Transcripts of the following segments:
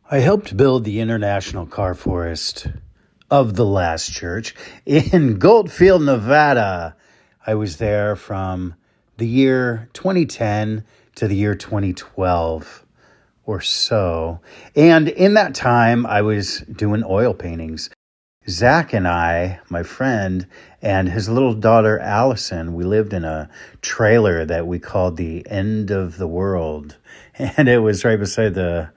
I helped build the International Car Forest of the Last Church in Goldfield, Nevada. I was there from the year 2010 to the year 2012 or so. And in that time, I was doing oil paintings. Zach and I, my friend, and his little daughter, Allison, we lived in a trailer that we called the End of the World. And it was right beside the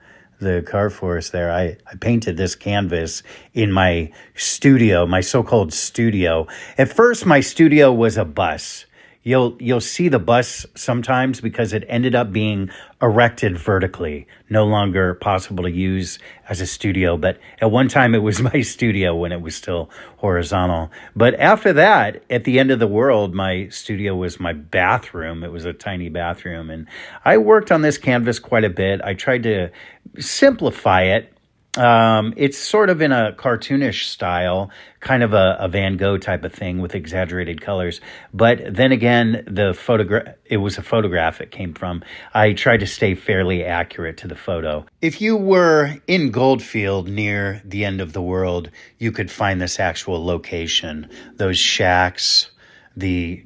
car forest there. I painted this canvas in my studio, my so-called studio. At first, my studio was a bus. You'll see the bus sometimes because it ended up being erected vertically, no longer possible to use as a studio. But at one time it was my studio when it was still horizontal. But after that, at the end of the world, my studio was my bathroom. It was a tiny bathroom. And I worked on this canvas quite a bit. I tried to simplify it. It's sort of in a cartoonish style, kind of a Van Gogh type of thing with exaggerated colors. But then again, it was a photograph it came from. I tried to stay fairly accurate to the photo. If you were in Goldfield near the End of the World, you could find this actual location, those shacks, the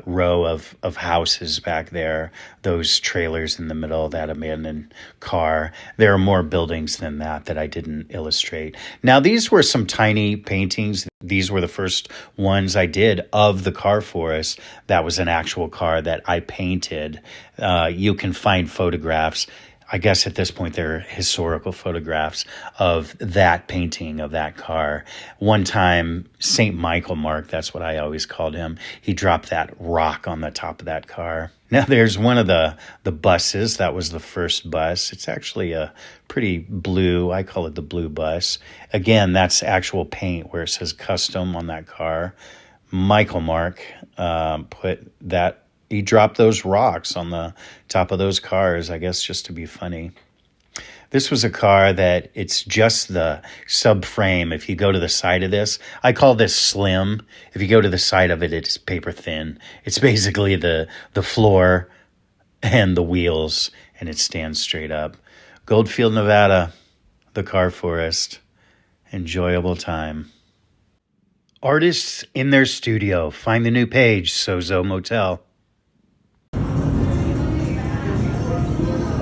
row of houses back there, those trailers in the middle, that abandoned car. There are more buildings than that I didn't illustrate. Now, these were some tiny paintings. These were the first ones I did of the car forest. That was an actual car that I painted. You can find photographs. I guess at this point, they're historical photographs of that painting of that car. One time, St. Michael Mark, that's what I always called him, he dropped that rock on the top of that car. Now, there's one of the buses. That was the first bus. It's actually a pretty blue, I call it the blue bus. Again, that's actual paint where it says custom on that car. Michael Mark he dropped those rocks on the top of those cars, I guess just to be funny. This was a car that it's just the subframe. If you go to the side of this, I call this slim. If you go to the side of it, it's paper thin. It's basically the floor and the wheels, and it stands straight up. Goldfield, Nevada, the car forest. Enjoyable time. Artists in their studio. Find the new page, Sozo Motel.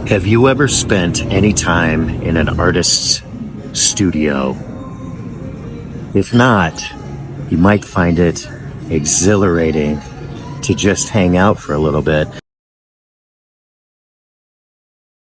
Have you ever spent any time in an artist's studio? If not, you might find it exhilarating to just hang out for a little bit.